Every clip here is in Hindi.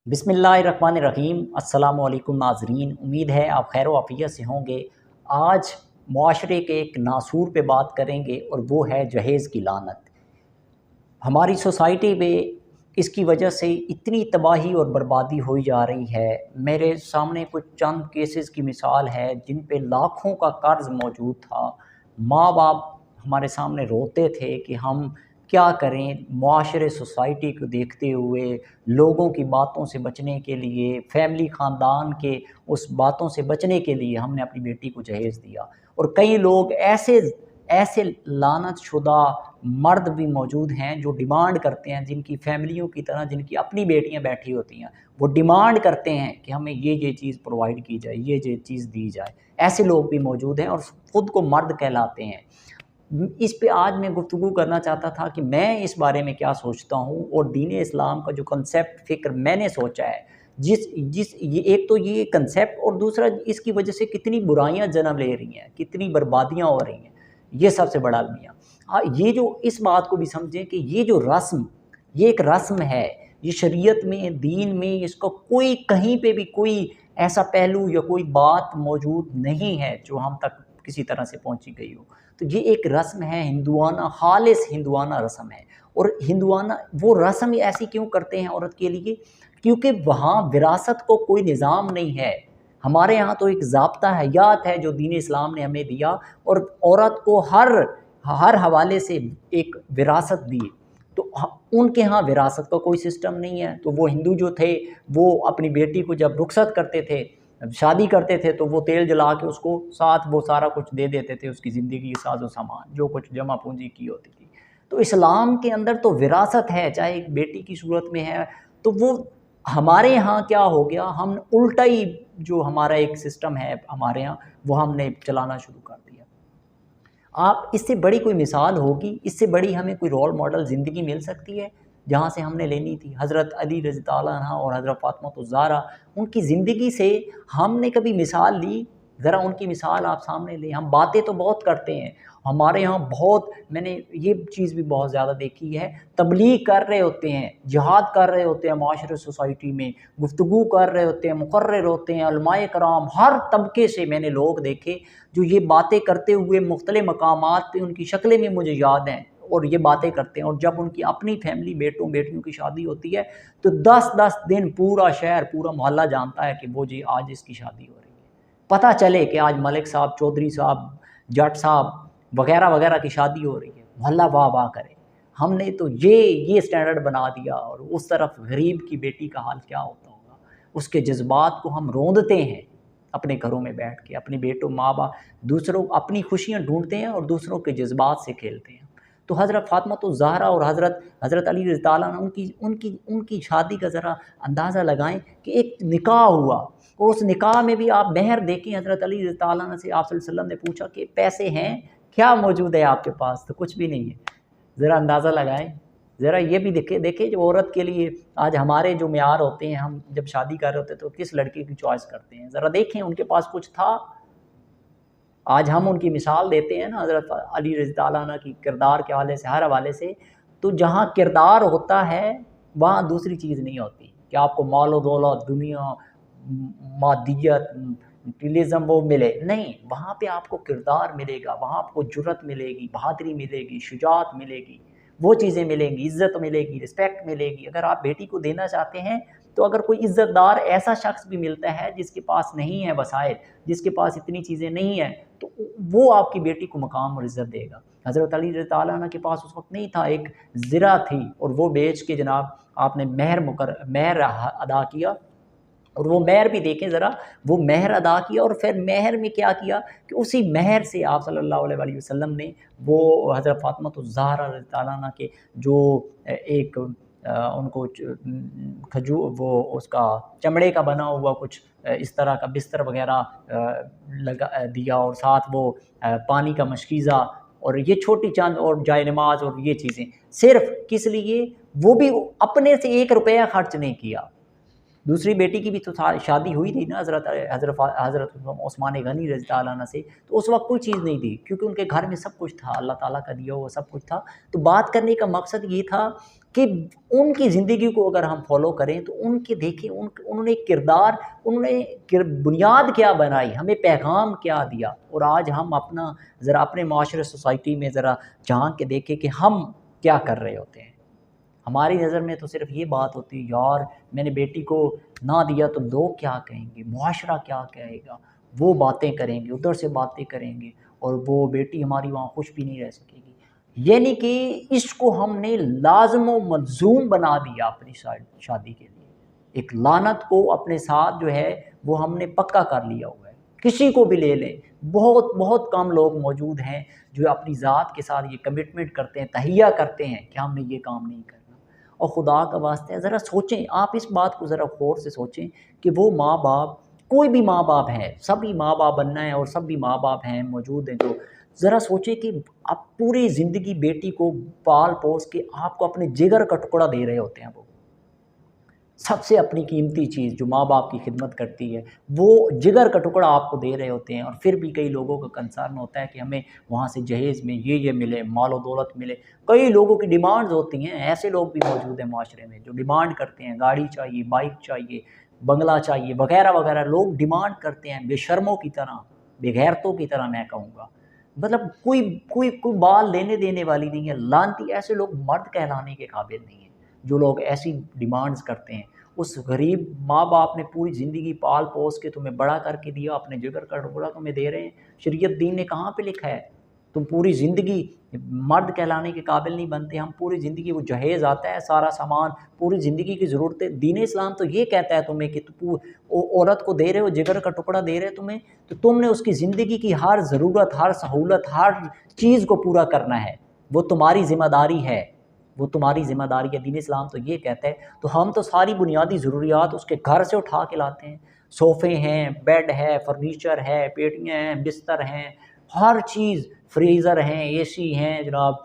बिस्मिल्लाहिर्रहमानिर्रहीम। अस्सलामुअलैकुम नाज़रीन, उम्मीद है आप खैर आफ़ियत से होंगे। आज मुआशरे के एक नासूर पे बात करेंगे और वो है जहेज़ की लानत। हमारी सोसाइटी में इसकी वजह से इतनी तबाही और बर्बादी हुई जा रही है। मेरे सामने कुछ चंद केसेस की मिसाल है जिन पे लाखों का कर्ज़ मौजूद था। माँ-बाप हमारे सामने रोते थे कि हम क्या करें, मुआशरे सोसाइटी को देखते हुए, लोगों की बातों से बचने के लिए, फैमिली ख़ानदान के उस बातों से बचने के लिए हमने अपनी बेटी को जहेज़ दिया। और कई लोग ऐसे ऐसे लानतशुदा मर्द भी मौजूद हैं जो डिमांड करते हैं, जिनकी फ़ैमिलियों की तरह जिनकी अपनी बेटियां बैठी होती हैं, वो डिमांड करते हैं कि हमें ये चीज़ प्रोवाइड की जाए, ये चीज़ दी जाए। ऐसे लोग भी मौजूद हैं और ख़ुद को मर्द कहलाते हैं। इस पे आज मैं गुफ्तगू करना चाहता था कि मैं इस बारे में क्या सोचता हूँ और दीन इस्लाम का जो कंसेप्ट फ़िक्र मैंने सोचा है, जिस जिस ये एक तो ये कंसेप्ट और दूसरा इसकी वजह से कितनी बुराइयाँ जन्म ले रही हैं, कितनी बर्बादियाँ हो रही हैं, ये सबसे बड़ा अलमिया। हाँ, ये जो इस बात को भी समझें कि ये जो रस्म, ये एक रस्म है, ये शरीयत में, दीन में इसका कोई कहीं पे भी कोई ऐसा पहलू या कोई बात मौजूद नहीं है जो हम तक किसी तरह से पहुँची गई हो। तो ये एक रस्म है हिंदुआना, खालिस हिंदुआना रस्म है। और हिंदुआना वो रस्म ऐसी क्यों करते हैं औरत के लिए? क्योंकि वहाँ विरासत को कोई निज़ाम नहीं है। हमारे यहाँ तो एक ज़ाब्ता हयात है जो दीन इस्लाम ने हमें दिया और औरत को हर हवाले से एक विरासत दी। तो उनके यहाँ विरासत का कोई सिस्टम नहीं है। तो वो हिंदू जो थे, वो अपनी बेटी को जब रुखसत करते थे, शादी करते थे, तो वो तेल जला के उसको साथ वो सारा कुछ दे देते थे, उसकी ज़िंदगी, साजो सामान, जो कुछ जमा पूंजी की होती थी। तो इस्लाम के अंदर तो विरासत है, चाहे एक बेटी की सूरत में है। तो वो हमारे यहाँ क्या हो गया, हम उल्टा ही जो हमारा एक सिस्टम है हमारे यहाँ, वो हमने चलाना शुरू कर दिया। आप इससे बड़ी कोई मिसाल होगी, इससे बड़ी हमें कोई रोल मॉडल ज़िंदगी मिल सकती है जहाँ से हमने लेनी थी? हज़रत अली रज़ी अल्लाह अन्हा और हज़रत फ़ातिमा ज़हरा, उनकी ज़िंदगी से हमने कभी मिसाल ली? ज़रा उनकी मिसाल आप सामने लें। हम बातें तो बहुत करते हैं, हमारे यहाँ बहुत, मैंने ये चीज़ भी बहुत ज़्यादा देखी है, तबलीग कर रहे होते हैं, जिहाद कर रहे होते हैं माशरे सोसाइटी में, गुफ्तगू कर रहे होते हैं, मुकर्रर होते हैं, उलमाए कराम, हर तबके से मैंने लोग देखे जो ये बातें करते हुए मुख्तलिफ़ मकामात पे, उनकी शक्लें भी मुझे याद हैं और ये बातें करते हैं। और जब उनकी अपनी फैमिली, बेटों बेटियों की शादी होती है तो 10-10 दिन पूरा शहर, पूरा मोहल्ला जानता है कि वो जी आज इसकी शादी हो रही है। पता चले कि आज मलिक साहब, चौधरी साहब, जट साहब वगैरह वगैरह की शादी हो रही है, मोहल्ला वाह वाह करे। हमने तो ये स्टैंडर्ड बना दिया। और उस तरफ गरीब की बेटी का हाल क्या होता होगा, उसके जज्बात को हम रोंदते हैं अपने घरों में बैठ के, अपने बेटों, माँ बाप, दूसरों अपनी खुशियाँ ढूंढते हैं और दूसरों के जज्बात से खेलते हैं। तो हज़रत फ़ातिमा तो ज़हरा और हज़रत अली रज़ी अल्लाह अन्हु, उनकी उनकी उनकी शादी का ज़रा अंदाज़ा लगाएं कि एक निकाह हुआ और उस निकाह में भी आप मेहर देखें। हज़रत अली रज़ी अल्लाह अन्हु से आप सल्लल्लाहु अलैहि वसल्लम ने पूछा कि पैसे हैं, क्या मौजूद है आपके पास? तो कुछ भी नहीं है। ज़रा अंदाज़ा लगाएं। ज़रा ये भी देखें जो औरत के लिए आज हमारे जो मेयार होते हैं, हम जब शादी कर रहे होते हैं तो किस लड़के की चॉइस करते हैं, ज़रा देखें उनके पास कुछ था? आज हम उनकी मिसाल देते हैं ना हज़रत अली रज़ी अल्लाह अन्हु की किरदार के हवाले से, हर हवाले से। तो जहाँ किरदार होता है वहाँ दूसरी चीज़ नहीं होती कि आपको मालो दौलत, दुनिया, मादियत, मटीरियलिज़म वो मिले, नहीं। वहाँ पे आपको किरदार मिलेगा, वहाँ आपको जुर्रत मिलेगी, बहादुरी मिलेगी, शुजाअत मिलेगी, वो चीज़ें मिलेंगी, इज़्ज़त मिलेगी, रिस्पेक्ट मिलेगी। अगर आप बेटी को देना चाहते हैं तो अगर कोई इज़्ज़तदार ऐसा शख्स भी मिलता है जिसके पास नहीं है वसाइल, जिसके पास इतनी चीज़ें नहीं हैं, तो वो आपकी बेटी को मकाम और इज़्ज़त देगा। हज़रत अली रज़ी अल्लाह अन्हु के पास उस वक़्त नहीं था, एक ज़िरा थी और वो बेच के जनाब आपने मेहर अदा किया। और वो मेहर भी देखें ज़रा, वो मेहर अदा किया और फिर मेहर में क्या किया कि उसी मेहर से आप सल्लल्लाहु अलैहि वसल्लम ने वो हज़रत फ़ातिमा ज़हरा रज़ी अल्लाह अन्हा के जो एक उनको वो उसका चमड़े का बना हुआ कुछ इस तरह का बिस्तर वग़ैरह लगा दिया और साथ वो पानी का मशकीज़ा और ये छोटी चंद और जाए-नमाज़ और ये चीज़ें, सिर्फ़ किस लिए? वो भी अपने से 1 रुपया खर्च नहीं किया। दूसरी बेटी की भी तो शादी हुई थी ना हज़रत उस्मान गनी रज़ी अल्लाह अन्हु से, तो उस वक्त कोई चीज़ नहीं थी क्योंकि उनके घर में सब कुछ था, अल्लाह ताला का दिया हुआ सब कुछ था। तो बात करने का मकसद ये था कि उनकी ज़िंदगी को अगर हम फॉलो करें तो उनके देखें उन्होंने किरदार, उन्होंने बुनियाद क्या बनाई, हमें पैगाम क्या दिया, और आज हम अपना ज़रा अपने माशरे सोसाइटी में ज़रा झांक के देखें कि हम क्या कर रहे होते हैं। हमारी नज़र में तो सिर्फ ये बात होती है, यार मैंने बेटी को ना दिया तो लोग क्या कहेंगे, मुआशरा क्या कहेगा, वो बातें करेंगे, उधर से बातें करेंगे, और वो बेटी हमारी वहाँ खुश भी नहीं रह सकेगी। यानी कि इसको हमने लाज़िम व मलज़ूम बना दिया अपनी शादी के लिए। एक लानत को अपने साथ जो है वो हमने पक्का कर लिया हुआ है। किसी को भी ले लें, बहुत बहुत कम लोग मौजूद हैं जो अपनी ज़ात के साथ ये कमिटमेंट करते हैं, तहिया करते हैं कि हमने ये काम नहीं करना। और खुदा का वास्ते ज़रा सोचें, आप इस बात को ज़रा गौर से सोचें कि वो माँ बाप, कोई भी माँ बाप है, सभी माँ बाप बनना है और सभी माँ बाप हैं मौजूद हैं, जो ज़रा सोचें कि आप पूरी ज़िंदगी बेटी को पाल पोस के आपको अपने जिगर का टुकड़ा दे रहे होते हैं। वो सबसे अपनी कीमती चीज़ जो माँ बाप की खिदमत करती है, वो जिगर का टुकड़ा आपको दे रहे होते हैं, और फिर भी कई लोगों का कंसर्न होता है कि हमें वहाँ से जहेज़ में ये मिले, मालो दौलत मिले। कई लोगों की डिमांड्स होती हैं, ऐसे लोग भी मौजूद हैं माशरे में जो डिमांड करते हैं, गाड़ी चाहिए, बाइक चाहिए, बंगला चाहिए, वगैरह वगैरह लोग डिमांड करते हैं बेशर्मों की तरह, बेगैरतों की तरह मैं कहूँगा। मतलब कोई कोई कोई बाल लेने देने वाली नहीं है। लानती ऐसे लोग मर्द कहलाने के काबिल नहीं हैं जो लोग ऐसी डिमांड्स करते हैं। उस गरीब माँ बाप ने पूरी ज़िंदगी पाल पोस के तुम्हें बड़ा करके दिया, अपने जिगर का टुकड़ा तुम्हें दे रहे हैं। शरीयत दीन ने कहाँ पे लिखा है तुम पूरी ज़िंदगी मर्द कहलाने के काबिल नहीं बनते। हम पूरी ज़िंदगी, वो जहेज़ आता है, सारा सामान, पूरी ज़िंदगी की ज़रूरतें, दीन इस्लाम तो ये कहता है तुम्हें कि तुम औरत को दे रहे हो, जिगर का टुकड़ा दे रहे हो तुम्हें, तो तुमने उसकी ज़िंदगी की हर ज़रूरत, हर सहूलत, हर चीज़ को पूरा करना है। वो तुम्हारी ज़िम्मेदारी है, वो तुम्हारी ज़िम्मेदारी है। दीन इस्लाम तो ये कहता है। तो हम तो सारी बुनियादी ज़रूरियात उसके घर से उठा के लाते हैं। सोफ़े हैं, बेड है, फर्नीचर है, पेटियाँ हैं, बिस्तर हैं, हर चीज़, फ्रीज़र हैं, एसी हैं जनाब,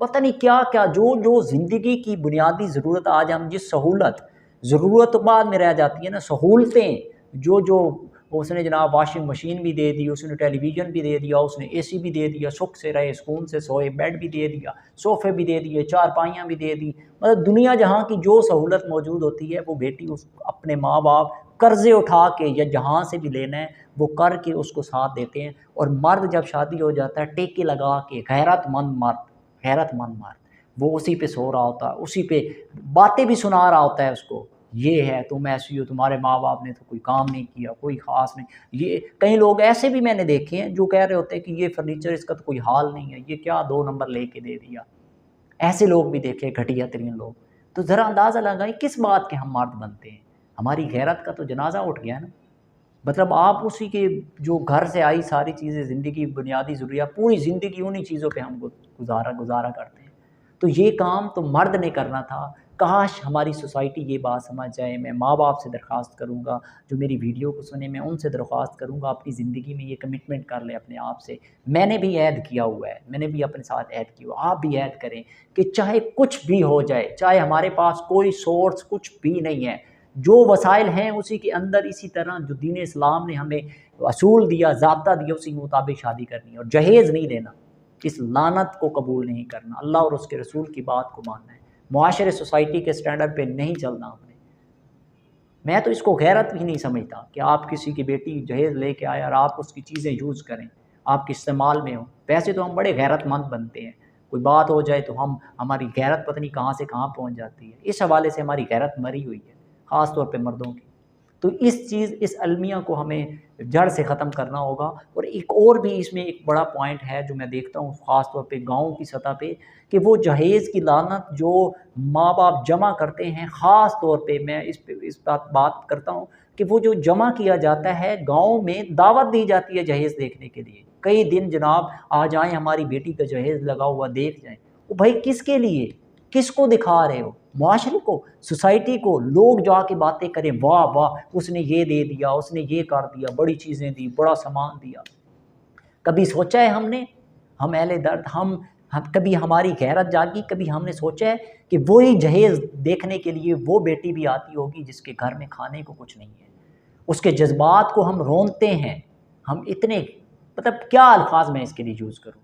पता नहीं क्या-क्या, जो ज़िंदगी की बुनियादी ज़रूरत, आज हम जिस सहूलत, ज़रूरत बाद में रह जाती है ना, सहूलतें, जो उसने जनाब वाशिंग मशीन भी दे दी, उसने टेलीविज़न भी दे दिया, उसने एसी भी दे दिया, सुख से रहे, सुकून से सोए, बेड भी दे दिया, सोफ़े भी दे दिए, चारपाइयाँ भी दे दी। मतलब दुनिया जहाँ की जो सहूलत मौजूद होती है, वो बेटी उस अपने माँ बाप कर्ज़े उठा के या जहाँ से भी लेना है वो करके उसको साथ देते हैं। और मर्द जब शादी हो जाता है, टेके लगा के, गैरतमंद मर्द, वो उसी पे सो रहा होता है, उसी पे बातें भी सुना रहा होता है उसको, ये है, तुम ऐसी हो, तुम्हारे माँ बाप ने तो कोई काम नहीं किया, कोई ख़ास नहीं। ये कई लोग ऐसे भी मैंने देखे हैं जो कह रहे होते हैं कि ये फर्नीचर, इसका तो कोई हाल नहीं है, ये क्या 2 नंबर लेके दे दिया। ऐसे लोग भी देखे, घटिया तरीन लोग। तो ज़रा अंदाज़ा लगाएं किस बात के हम मर्द बनते हैं। हमारी गैरत का तो जनाजा उठ गया ना। मतलब आप उसी के जो घर से आई सारी चीज़ें, ज़िंदगी बुनियादी ज़रूरियात, पूरी ज़िंदगी उन्हीं चीज़ों पे हम गुज़ारा करते हैं। तो ये काम तो मर्द ने करना था। काश हमारी सोसाइटी ये बात समझ जाए। मैं माँ बाप से दरख्वास्त करूँगा, जो मेरी वीडियो को सुने, मैं उनसे दरख्वास्त करूँगा अपनी ज़िंदगी में ये कमिटमेंट कर लें अपने आप से। मैंने भी ऐद किया हुआ है, मैंने भी अपने साथ ऐद किया हुआ, आप भी ऐद करें कि चाहे कुछ भी हो जाए, चाहे हमारे पास कोई सोर्स कुछ भी नहीं है, जो वसाइल हैं उसी के अंदर, इसी तरह जो दीन इस्लाम ने हमें असूल दिया, ज़ाब्ता दिया, उसी के मुताबिक शादी करनी है। और जहेज़ नहीं देना, इस लानत को कबूल नहीं करना, अल्लाह और उसके रसूल की बात को मानना है, मुआशरे सोसाइटी के स्टैंडर्ड पे नहीं चलना हमने। मैं तो इसको गैरत भी नहीं समझता कि आप किसी की बेटी जहेज़ लेके आए और आप उसकी चीज़ें यूज़ करें, आपके इस्तेमाल में हो। वैसे तो हम बड़े गैरतमंद बनते हैं, कोई बात हो जाए तो हमारी गैरत पता नहीं कहाँ से कहाँ पहुँच जाती है। इस हवाले से हमारी गैरत मरी हुई है, ख़ास तौर पे मर्दों की। तो इस अलमिया को हमें जड़ से ख़त्म करना होगा। और एक और भी इसमें एक बड़ा पॉइंट है जो मैं देखता हूँ ख़ास तौर पे गाँव की सतह पे, कि वो जहेज़ की लानत जो माँ बाप जमा करते हैं, ख़ास तौर पे मैं इस बात करता हूँ कि वो जो जमा किया जाता है गाँव में, दावत दी जाती है जहेज़ देखने के लिए। कई दिन जनाब आ जाएँ, हमारी बेटी का जहेज़ लगा हुआ देख जाएँ। वो भाई किसके लिए, किसको दिखा रहे हो? मुआशरे को, सोसाइटी को। लोग जाके बातें करें, वाह वाह उसने ये दे दिया, उसने ये कर दिया, बड़ी चीज़ें दी, बड़ा सामान दिया। कभी सोचा है हमने, हम अहले दर्द, हम कभी हमारी गैरत जागी, कभी हमने सोचा है कि वही जहेज़ देखने के लिए वो बेटी भी आती होगी जिसके घर में खाने को कुछ नहीं है। उसके जज़्बात को हम रोंदते हैं, हम इतने मतलब क्या अल्फ़ाज़ मैं इसके लिए यूज़ करूँ?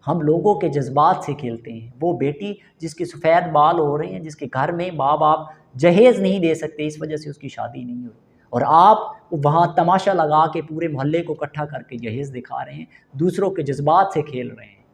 हम लोगों के जज़्बात से खेलते हैं। वो बेटी जिसके सफ़ेद बाल हो रहे हैं, जिसके घर में माँ-बाप जहेज़ नहीं दे सकते, इस वजह से उसकी शादी नहीं हुई, और आप वहाँ तमाशा लगा के पूरे मोहल्ले को इकट्ठा करके जहेज़ दिखा रहे हैं, दूसरों के जज़्बात से खेल रहे हैं।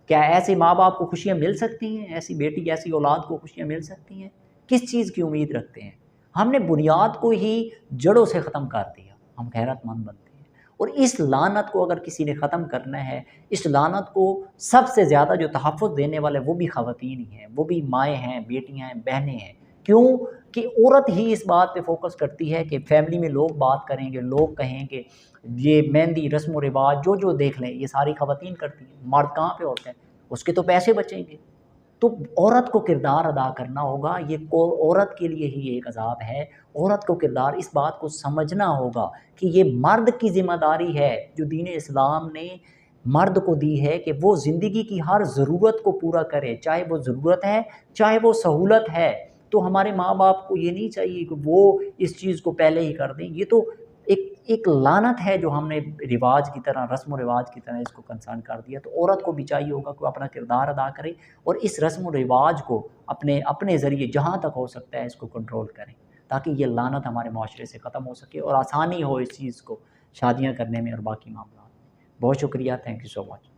क्या ऐसे माँ-बाप को खुशियाँ मिल सकती हैं? ऐसी बेटी, ऐसी औलाद को खुशियाँ मिल सकती हैं? किस चीज़ की उम्मीद रखते हैं? हमने बुनियाद को ही जड़ों से ख़त्म कर दिया, हम गैरतमंद बनते हैं। और इस लानत को अगर किसी ने ख़त्म करना है, इस लानत को सबसे ज़्यादा जो तहफ़्फ़ुज़ देने वाले वो भी ख़वातीन ही हैं, वो भी माएँ हैं, बेटियाँ हैं, बहनें हैं। क्यों? कि औरत ही इस बात पे फ़ोकस करती है कि फ़ैमिली में लोग बात करेंगे, लोग कहेंगे, ये मेहंदी रस्म व रिवाज जो देख लें, ये सारी ख़वातीन करती हैं। मर्द कहाँ पे होते हैं? उसके तो पैसे बचेंगे। तो औरत को किरदार अदा करना होगा, ये को औरत के लिए ही एक अज़ाब है। औरत को किरदार इस बात को समझना होगा कि ये मर्द की ज़िम्मेदारी है, जो दीन इस्लाम ने मर्द को दी है कि वो ज़िंदगी की हर ज़रूरत को पूरा करे, चाहे वो ज़रूरत है, चाहे वो सहूलत है। तो हमारे माँ-बाप को ये नहीं चाहिए कि वो इस चीज़ को पहले ही कर दें। ये तो एक एक लानत है जो हमने रिवाज की तरह, रस्म और रिवाज की तरह इसको कंसर्न कर दिया। तो औरत को भी चाहिए होगा कि वो अपना किरदार अदा करे और इस रस्म और रिवाज को अपने अपने ज़रिए जहाँ तक हो सकता है इसको कंट्रोल करें, ताकि ये लानत हमारे माशरे से ख़त्म हो सके और आसानी हो इस चीज़ को शादियाँ करने में और बाकी मामला में। बहुत शुक्रिया, थैंक यू सो मच।